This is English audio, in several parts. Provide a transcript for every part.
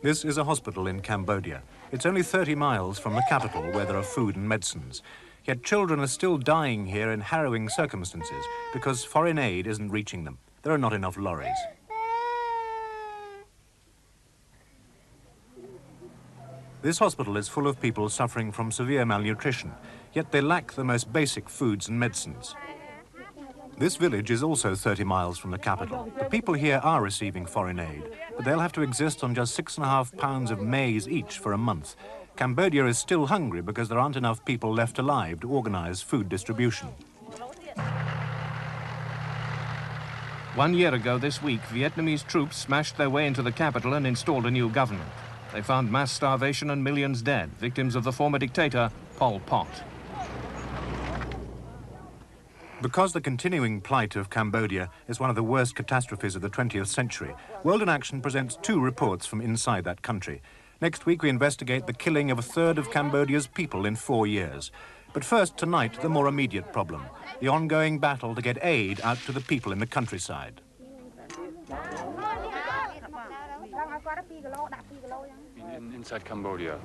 This is a hospital in Cambodia. It's only 30 miles from the capital where there are food and medicines. Yet children are still dying here in harrowing circumstances because foreign aid isn't reaching them. There are not enough lorries. This hospital is full of people suffering from severe malnutrition, yet they lack the most basic foods and medicines. This village is also 30 miles from the capital. The people here are receiving foreign aid, but they'll have to exist on just 6.5 pounds of maize each for a month. Cambodia is still hungry because there aren't enough people left alive to organise food distribution. 1 year ago this week, Vietnamese troops smashed their way into the capital and installed a new government. They found mass starvation and millions dead, victims of the former dictator, Pol Pot. Because the continuing plight of Cambodia is one of the worst catastrophes of the 20th century, World in Action presents 2 reports from inside that country. Next week we investigate the killing of 1/3 of Cambodia's people in 4 years. But first, tonight, the more immediate problem, the ongoing battle to get aid out to the people in the countryside. Inside Cambodia,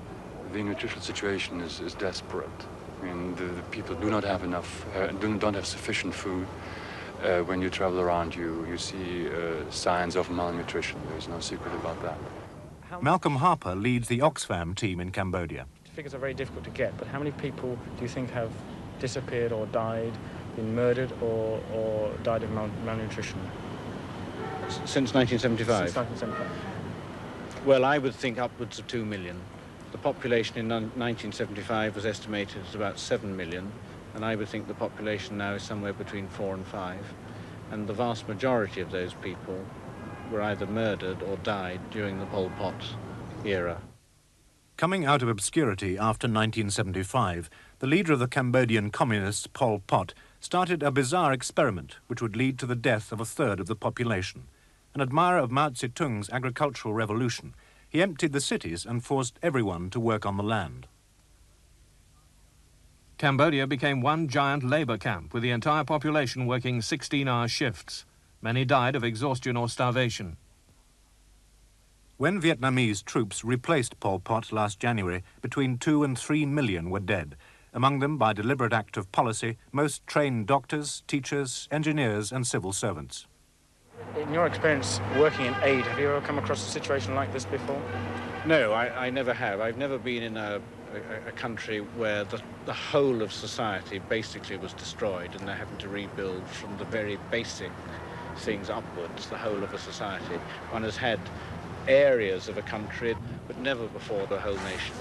the nutritional situation is desperate. I mean, the people do not have enough, don't have sufficient food. When you travel around, you see signs of malnutrition. There's no secret about that. Malcolm Harper leads the Oxfam team in Cambodia. Figures are very difficult to get, but how many people do you think have disappeared or died, been murdered or died of malnutrition? Since 1975? Since 1975. Well, I would think upwards of 2 million. The population in 1975 was estimated at about 7 million, and I would think the population now is somewhere between 4 and 5. And the vast majority of those people were either murdered or died during the Pol Pot era. Coming out of obscurity after 1975, the leader of the Cambodian communists, Pol Pot, started a bizarre experiment which would lead to the death of 1/3 of the population. An admirer of Mao Zedong's agricultural revolution, he emptied the cities and forced everyone to work on the land. Cambodia became one giant labour camp, with the entire population working 16-hour shifts. Many died of exhaustion or starvation. When Vietnamese troops replaced Pol Pot last January, between 2 and 3 million were dead. Among them, by deliberate act of policy, most trained doctors, teachers, engineers and civil servants. In your experience working in aid, have you ever come across a situation like this before? No, I never have. I've never been in a country where the whole of society basically was destroyed and they're having to rebuild from the very basic things upwards, the whole of a society. One has had areas of a country, but never before the whole nation.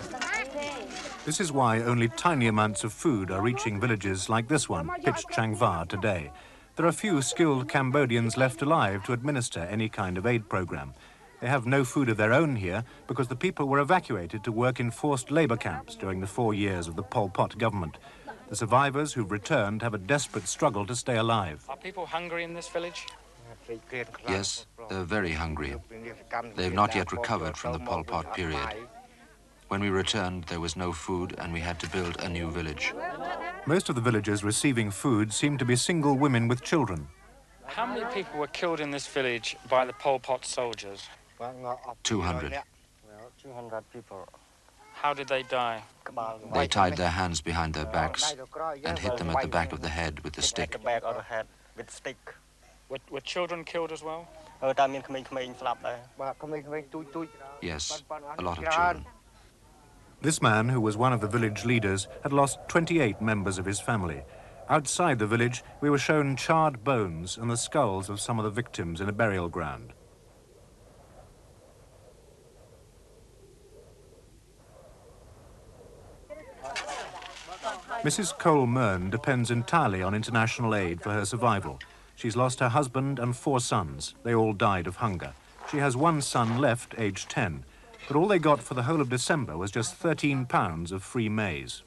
This is why only tiny amounts of food are reaching villages like this one, Pich Chang Va, today. There are few skilled Cambodians left alive to administer any kind of aid program. They have no food of their own here because the people were evacuated to work in forced labour camps during the 4 years of the Pol Pot government. The survivors who've returned have a desperate struggle to stay alive. Are people hungry in this village? Yes, they're very hungry. They've not yet recovered from the Pol Pot period. When we returned, there was no food and we had to build a new village. Most of the villagers receiving food seem to be single women with children. How many people were killed in this village by the Pol Pot soldiers? 200. 200 people. How did they die? They tied their hands behind their backs and hit them at the back of the head with a stick. The back of the head with stick. Were children killed as well? Yes, a lot of children. This man, who was one of the village leaders, had lost 28 members of his family. Outside the village, we were shown charred bones and the skulls of some of the victims in a burial ground. Mrs. Cole Mern depends entirely on international aid for her survival. She's lost her husband and 4 sons. They all died of hunger. She has 1 son left, aged 10. But all they got for the whole of December was just 13 pounds of free maize.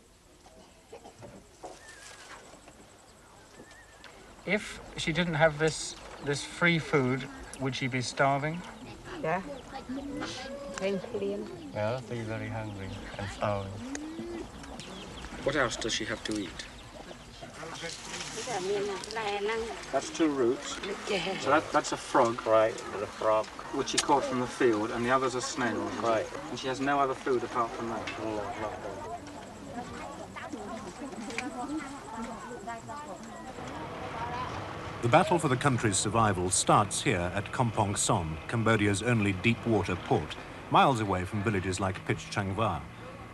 If she didn't have this free food, would she be starving? Yeah. Yeah, she's very hungry and starving. What else does she have to eat? That's 2 roots. So that's a frog. Right, the frog. Which she caught from the field, and the others are snails. Right. And she has no other food apart from that. No. The battle for the country's survival starts here at Kampong Som, Cambodia's only deep-water port, miles away from villages like Pich Chang Va.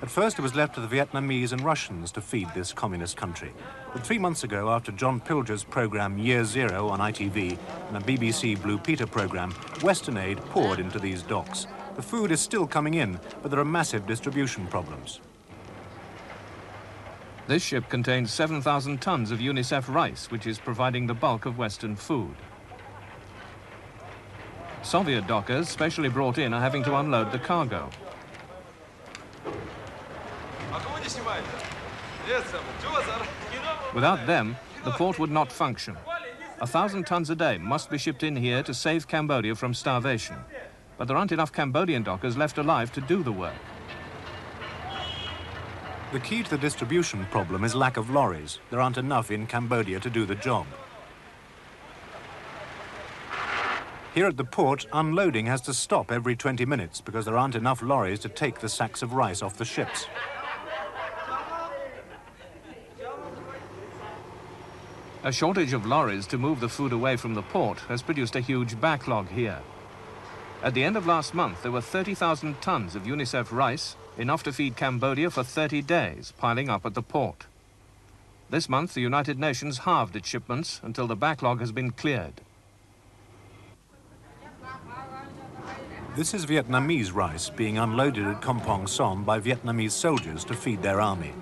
At first, it was left to the Vietnamese and Russians to feed this communist country. But 3 months ago, after John Pilger's programme Year Zero on ITV and a BBC Blue Peter programme, Western aid poured into these docks. The food is still coming in, but there are massive distribution problems. This ship contains 7,000 tons of UNICEF rice, which is providing the bulk of Western food. Soviet dockers, specially brought in, are having to unload the cargo. Without them, the port would not function. 1,000 tons a day must be shipped in here to save Cambodia from starvation. But there aren't enough Cambodian dockers left alive to do the work. The key to the distribution problem is lack of lorries. There aren't enough in Cambodia to do the job. Here at the port, unloading has to stop every 20 minutes because there aren't enough lorries to take the sacks of rice off the ships. A shortage of lorries to move the food away from the port has produced a huge backlog here. At the end of last month, there were 30,000 tons of UNICEF rice, enough to feed Cambodia for 30 days, piling up at the port. This month, the United Nations halved its shipments until the backlog has been cleared. This is Vietnamese rice being unloaded at Kampong Som by Vietnamese soldiers to feed their army.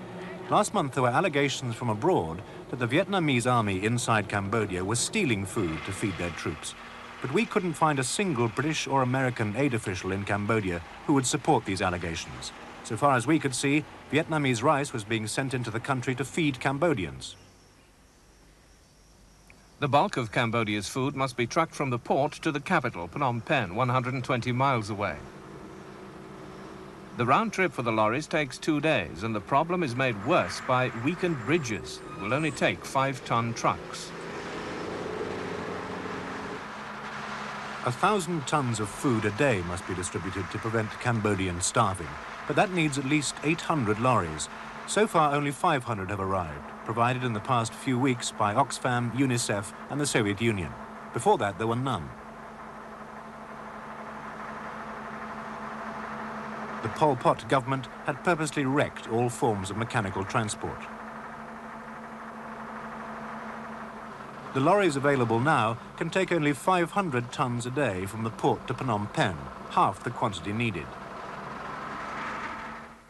Last month, there were allegations from abroad that the Vietnamese army inside Cambodia was stealing food to feed their troops. But we couldn't find a single British or American aid official in Cambodia who would support these allegations. So far as we could see, Vietnamese rice was being sent into the country to feed Cambodians. The bulk of Cambodia's food must be trucked from the port to the capital, Phnom Penh, 120 miles away. The round trip for the lorries takes 2 days, and the problem is made worse by weakened bridges. It will only take 5-ton trucks. 1,000 tons of food a day must be distributed to prevent Cambodians starving, but that needs at least 800 lorries. So far, only 500 have arrived, provided in the past few weeks by Oxfam, UNICEF and the Soviet Union. Before that, there were none. The Pol Pot government had purposely wrecked all forms of mechanical transport. The lorries available now can take only 500 tons a day from the port to Phnom Penh, half the quantity needed.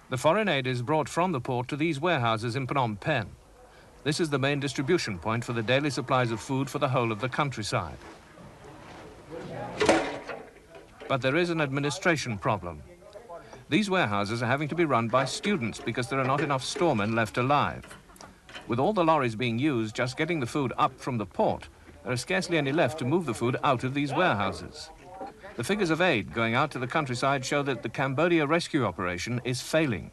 The foreign aid is brought from the port to these warehouses in Phnom Penh. This is the main distribution point for the daily supplies of food for the whole of the countryside. But there is an administration problem. These warehouses are having to be run by students because there are not enough storemen left alive. With all the lorries being used just getting the food up from the port, there are scarcely any left to move the food out of these warehouses. The figures of aid going out to the countryside show that the Cambodia rescue operation is failing.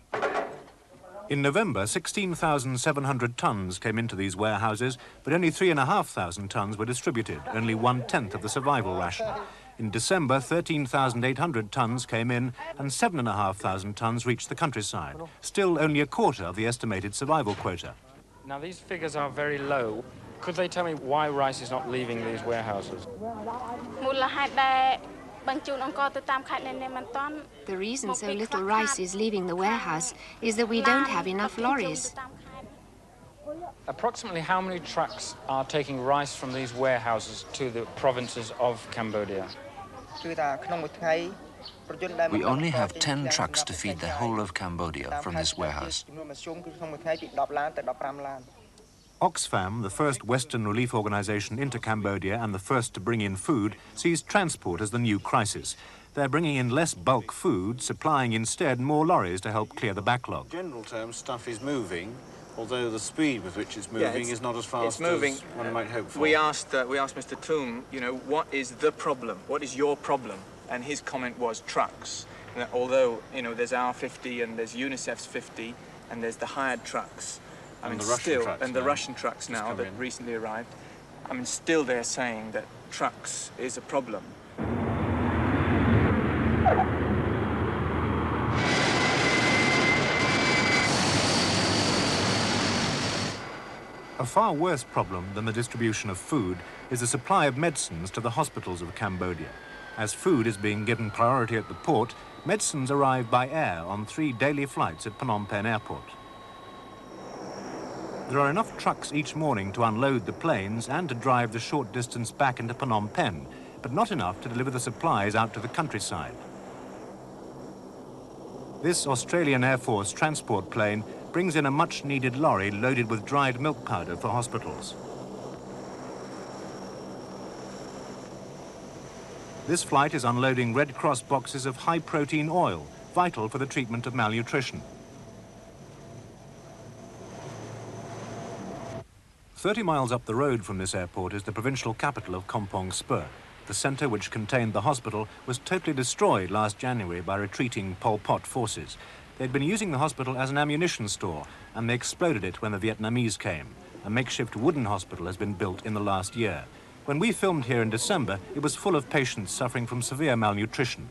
In November, 16,700 tons came into these warehouses, but only 3,500 tons were distributed, only 1/10 of the survival ration. In December, 13,800 tons came in and 7,500 tons reached the countryside, still only a quarter of the estimated survival quota. Now, these figures are very low. Could they tell me why rice is not leaving these warehouses? The reason so little rice is leaving the warehouse is that we don't have enough lorries. Approximately how many trucks are taking rice from these warehouses to the provinces of Cambodia? We only have 10 trucks to feed the whole of Cambodia from this warehouse. Oxfam, the first Western relief organization into Cambodia and the first to bring in food, sees transport as the new crisis. They're bringing in less bulk food, supplying instead more lorries to help clear the backlog. In general terms, stuff is moving, although the speed with which it's moving is not as fast as one might hope for. We asked Mr. Toom, you know, what is the problem? What is your problem? And his comment was trucks. Although, you know, there's our 50 and there's UNICEF's 50 and there's the hired trucks. I mean, the Russian still, trucks and the now Russian trucks just now come that in. recently arrived, I mean, still they're saying that trucks is a problem. A far worse problem than the distribution of food is the supply of medicines to the hospitals of Cambodia. As food is being given priority at the port, medicines arrive by air on 3 daily flights at Phnom Penh Airport. There are enough trucks each morning to unload the planes and to drive the short distance back into Phnom Penh, but not enough to deliver the supplies out to the countryside. This Australian Air Force transport plane brings in a much-needed lorry loaded with dried milk powder for hospitals. This flight is unloading Red Cross boxes of high-protein oil, vital for the treatment of malnutrition. 30 miles up the road from this airport is the provincial capital of Kampong Spur. The centre which contained the hospital was totally destroyed last January by retreating Pol Pot forces. They'd been using the hospital as an ammunition store, and they exploded it when the Vietnamese came. A makeshift wooden hospital has been built in the last year. When we filmed here in December, it was full of patients suffering from severe malnutrition.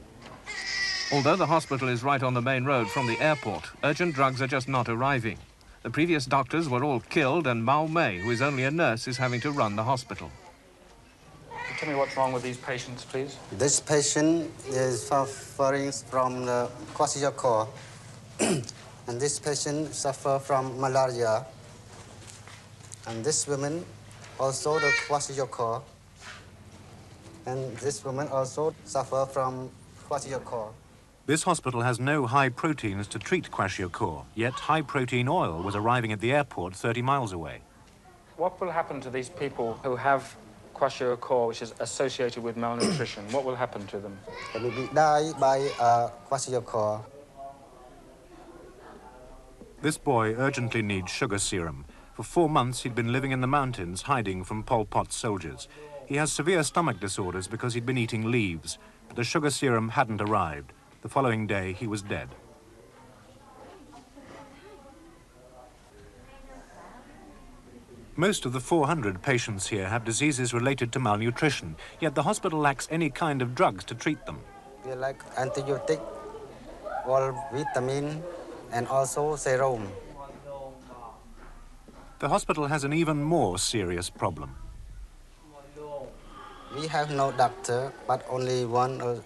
Although the hospital is right on the main road from the airport, urgent drugs are just not arriving. The previous doctors were all killed, and Mao Mei, who is only a nurse, is having to run the hospital. Tell me what's wrong with these patients, please. This patient is suffering from the kwashiorkor, and this patient suffers from malaria. And this woman also the kwashiorkor, and this woman also suffer from kwashiorkor. This hospital has no high proteins to treat kwashiorkor, yet high-protein oil was arriving at the airport 30 miles away. What will happen to these people who have kwashiorkor, which is associated with malnutrition? What will happen to them? They will die by kwashiorkor. This boy urgently needs sugar serum. For 4 months, he'd been living in the mountains, hiding from Pol Pot soldiers. He has severe stomach disorders because he'd been eating leaves, but the sugar serum hadn't arrived. The following day, he was dead. Most of the 400 patients here have diseases related to malnutrition, yet the hospital lacks any kind of drugs to treat them. We like antibiotic, or vitamin, and also serum. The hospital has an even more serious problem. We have no doctor, but only one.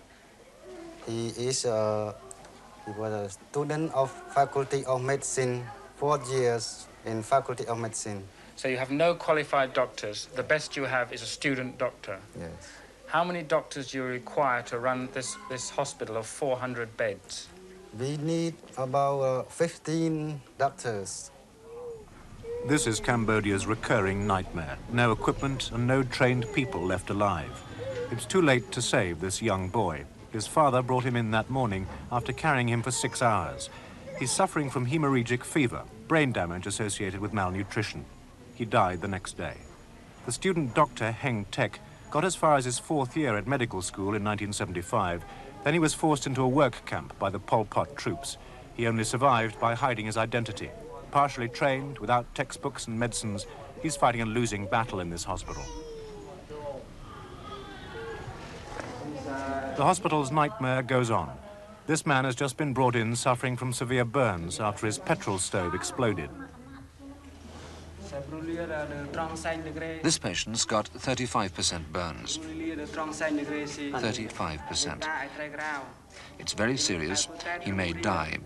He was a student of Faculty of Medicine, 4 years in Faculty of Medicine. So you have no qualified doctors. The best you have is a student doctor. Yes. How many doctors do you require to run this hospital of 400 beds? We need about 15 doctors. This is Cambodia's recurring nightmare. No equipment and no trained people left alive. It's too late to save this young boy. His father brought him in that morning after carrying him for 6 hours. He's suffering from hemorrhagic fever, brain damage associated with malnutrition. He died the next day. The student doctor, Heng Tek, got as far as his 4th year at medical school in 1975. Then he was forced into a work camp by the Pol Pot troops. He only survived by hiding his identity. Partially trained, without textbooks and medicines, he's fighting a losing battle in this hospital. The hospital's nightmare goes on. This man has just been brought in suffering from severe burns after his petrol stove exploded. This patient's got 35% burns. 35%. It's very serious. He may die.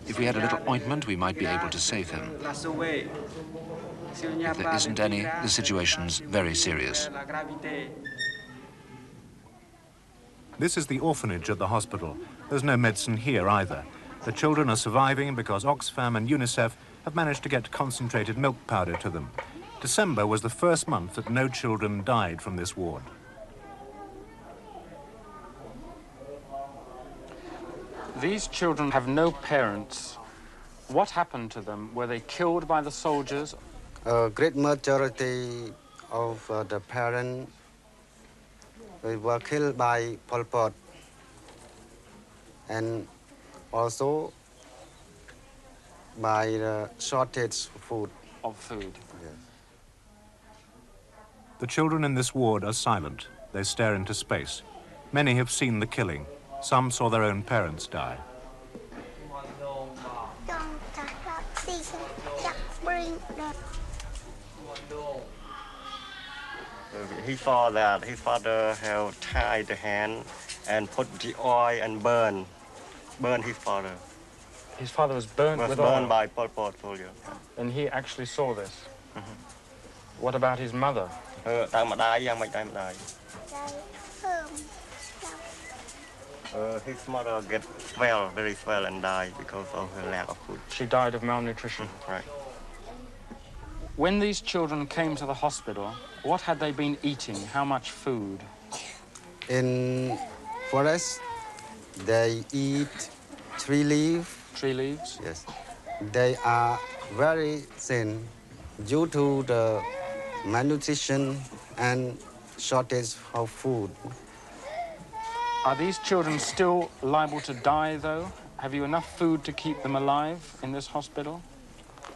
If we had a little ointment, we might be able to save him. If there isn't any, the situation's very serious. This is the orphanage at the hospital. There's no medicine here either. The children are surviving because Oxfam and UNICEF have managed to get concentrated milk powder to them. December was the first month that no children died from this ward. These children have no parents. What happened to them? Were they killed by the soldiers? A great majority of the parents were killed by Pol Pot. And also by the shortage of food. Of food. Yes. The children in this ward are silent. They stare into space. Many have seen the killing. Some saw their own parents die. He saw that his father had tied the hand and put the oil and burn his father. His father was burnt Was with burned oil. by Pol Pot soldier. And he actually saw this. What about his mother? His mother get swell, very swell, and died because of her lack of food. She died of malnutrition. Right. When these children came to the hospital, what had they been eating? How much food? In forest, they eat tree leaf. Tree leaves? Yes. They are very thin due to the malnutrition and shortage of food. Are these children still liable to die, though? Have you enough food to keep them alive in this hospital?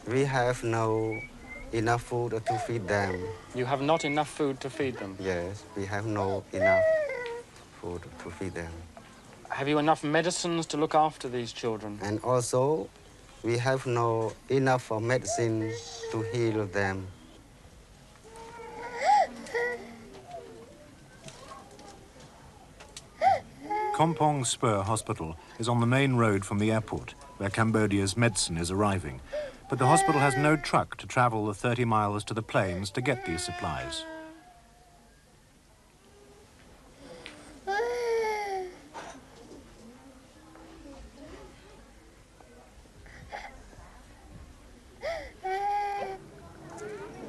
We have no enough food to feed them. You have not enough food to feed them? Yes, we have no enough food to feed them. Have you enough medicines to look after these children? And also, we have no enough medicine to heal them. Kompong Spur Hospital is on the main road from the airport, where Cambodia's medicine is arriving. But the hospital has no truck to travel the 30 miles to the plains to get these supplies.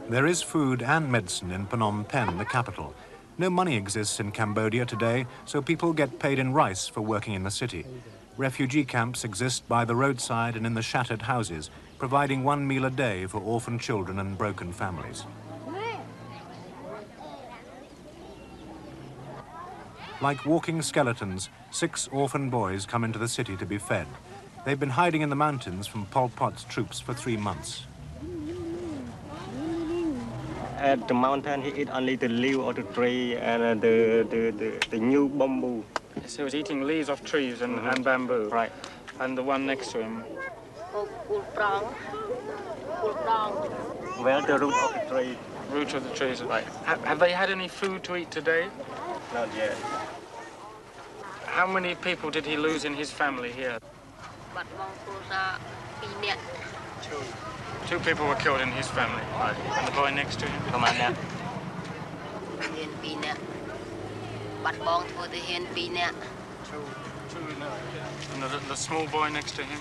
There is food and medicine in Phnom Penh, the capital. No money exists in Cambodia today, so people get paid in rice for working in the city. Refugee camps exist by the roadside and in the shattered houses, providing 1 meal a day for orphan children and broken families. Like walking skeletons, 6 orphan boys come into the city to be fed. They've been hiding in the mountains from Pol Pot's troops for 3 months. At the mountain, he eat only the leaf of the tree and the new bamboo. So he's eating leaves off trees and bamboo. Right. And the one next to him? Well, the root of the tree. Root of the trees. Right. Have they had any food to eat today? Not yet. How many people did he lose in his family here? 2 people were killed in his family. Right. And the boy next to him? And the small boy next to him?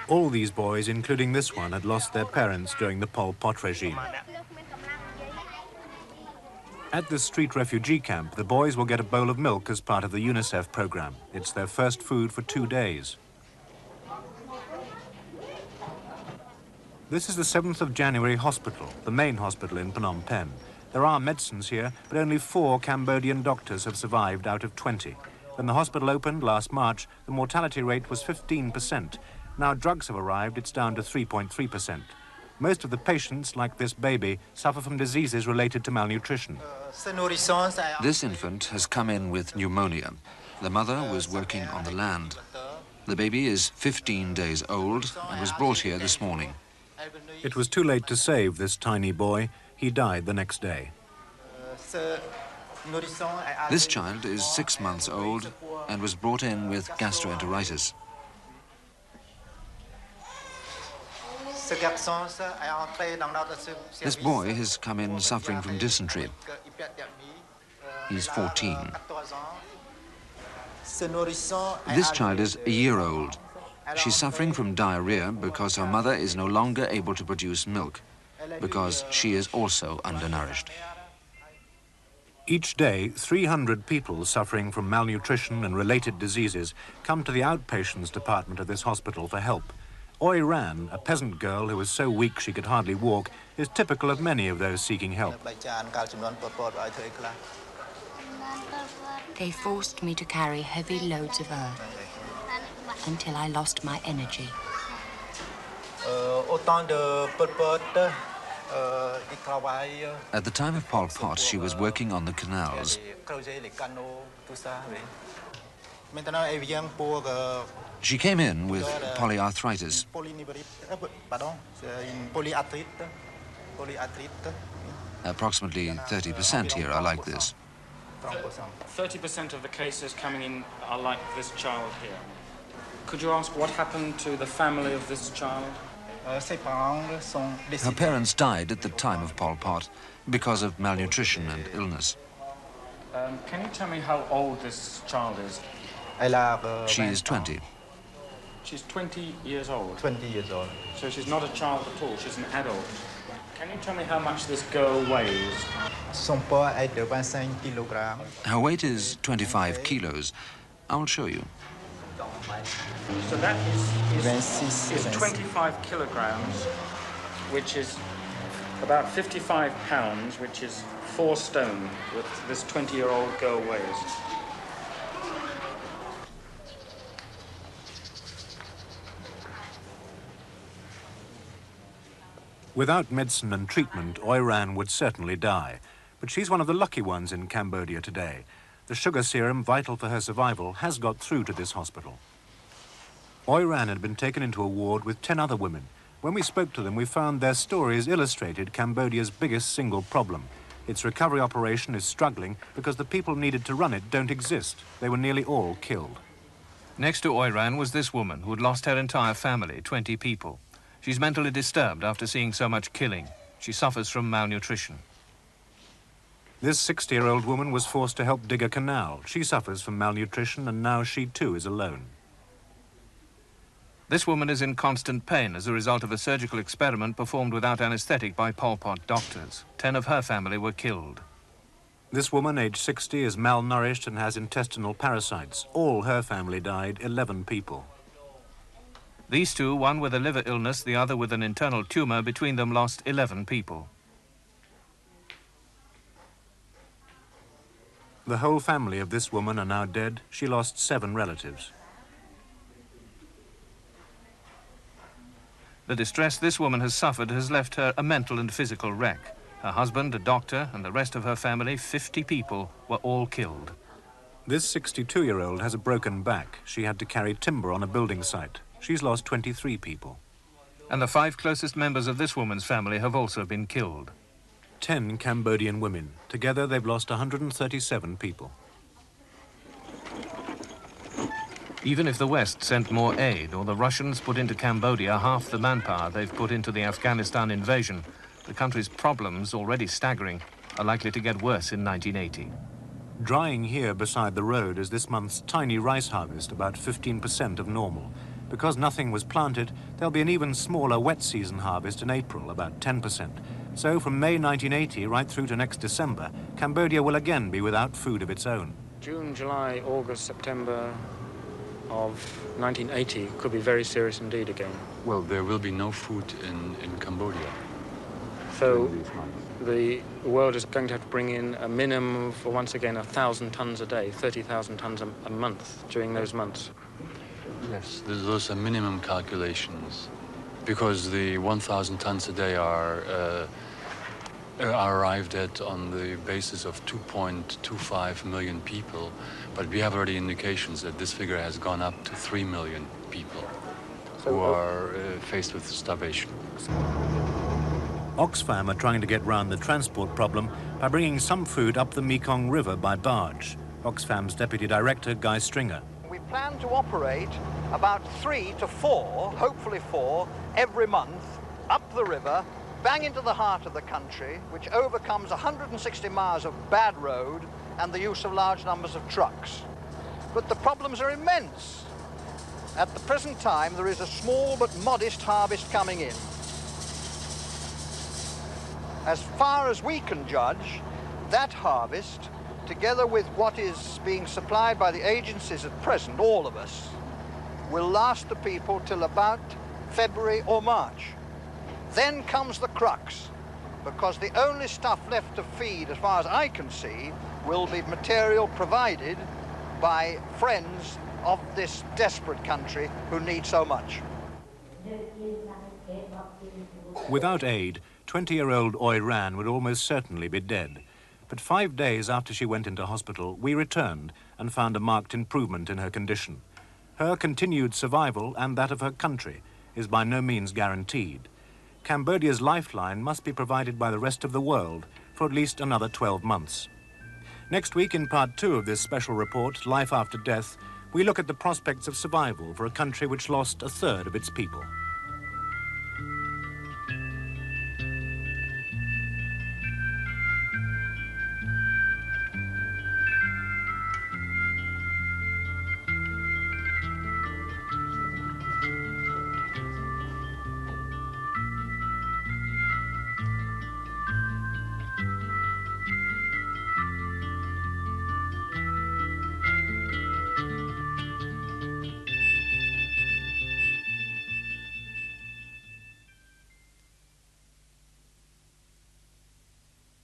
All these boys, including this one, had lost their parents during the Pol Pot regime. At this street refugee camp, the boys will get a bowl of milk as part of the UNICEF program. It's their first food for 2 days. This is the 7th of January hospital, the main hospital in Phnom Penh. There are medicines here, but only 4 Cambodian doctors have survived out of 20. When the hospital opened last March, the mortality rate was 15%. Now drugs have arrived, it's down to 3.3%. Most of the patients, like this baby, suffer from diseases related to malnutrition. This infant has come in with pneumonia. The mother was working on the land. The baby is 15 days old and was brought here this morning. It was too late to save this tiny boy. He died the next day. This child is 6 months old and was brought in with gastroenteritis. This boy has come in suffering from dysentery. He's 14. This child is a year old. She's suffering from diarrhea because her mother is no longer able to produce milk, because she is also undernourished. Each day, 300 people suffering from malnutrition and related diseases come to the outpatients department of this hospital for help. Oi Ran, a peasant girl who was so weak she could hardly walk, is typical of many of those seeking help. They forced me to carry heavy loads of earth until I lost my energy. At the time of Pol Pot, she was working on the canals. She came in with polyarthritis. Approximately 30% here are like this. 30% of the cases coming in are like this child here. Could you ask what happened to the family of this child? Her parents died at the time of Pol Pot because of malnutrition and illness. Can you tell me how old this child is? She is 20. She's 20 years old? 20 years old. So she's not a child at all, she's an adult. Can you tell me how much this girl weighs? Her weight is 25 kilos. I will show you. So that is 25 kilograms, which is about 55 pounds, which is 4 stone, that this 20-year-old girl weighs. Without medicine and treatment, Oiran would certainly die. But she's one of the lucky ones in Cambodia today. The sugar serum, vital for her survival, has got through to this hospital. Oiran had been taken into a ward with 10 other women. When we spoke to them, we found their stories illustrated Cambodia's biggest single problem. Its recovery operation is struggling because the people needed to run it don't exist. They were nearly all killed. Next to Oiran was this woman who had lost her entire family, 20 people. She's mentally disturbed after seeing so much killing. She suffers from malnutrition. This 60-year-old woman was forced to help dig a canal. She suffers from malnutrition, and now she too is alone. This woman is in constant pain as a result of a surgical experiment performed without anesthetic by Pol Pot doctors. 10 of her family were killed. This woman, aged 60, is malnourished and has intestinal parasites. All her family died, 11 people. These two, one with a liver illness, the other with an internal tumor, between them lost 11 people. The whole family of this woman are now dead. She lost 7 relatives. The distress this woman has suffered has left her a mental and physical wreck. Her husband, a doctor, and the rest of her family, 50 people, were all killed. This 62-year-old has a broken back. She had to carry timber on a building site. She's lost 23 people. And the 5 closest members of this woman's family have also been killed. 10 Cambodian women. Together, they've lost 137 people. Even if the West sent more aid or the Russians put into Cambodia half the manpower they've put into the Afghanistan invasion, the country's problems, already staggering, are likely to get worse in 1980. Drying here beside the road is this month's tiny rice harvest, about 15% of normal. Because nothing was planted, there'll be an even smaller wet season harvest in April, about 10%. So from May 1980 right through to next December, Cambodia will again be without food of its own. June, July, August, September of 1980 could be very serious indeed again. Well, there will be no food in Cambodia. So the world is going to have to bring in a minimum of, once again, 1,000 tons a day, 30,000 tons a month during those months. Yes, those are minimum calculations, because the 1,000 tons a day are arrived at on the basis of 2.25 million people, but we have already indications that this figure has gone up to 3 million people who are faced with starvation. Oxfam are trying to get round the transport problem by bringing some food up the Mekong River by barge. Oxfam's Deputy Director, Guy Stringer. We plan to operate about 3 to 4, hopefully 4, every month, up the river, bang into the heart of the country, which overcomes 160 miles of bad road and the use of large numbers of trucks. But the problems are immense. At the present time, there is a small but modest harvest coming in. As far as we can judge, that harvest, together with what is being supplied by the agencies at present, all of us, will last the people till about February or March. Then comes the crux. because the only stuff left to feed, as far as I can see, will be material provided by friends of this desperate country who need so much. Without aid, 20-year-old Oi Ran would almost certainly be dead. But 5 days after she went into hospital, we returned and found a marked improvement in her condition. Her continued survival and that of her country is by no means guaranteed. Cambodia's lifeline must be provided by the rest of the world for at least another 12 months. Next week, in part 2 of this special report, Life After Death, we look at the prospects of survival for a country which lost a third of its people.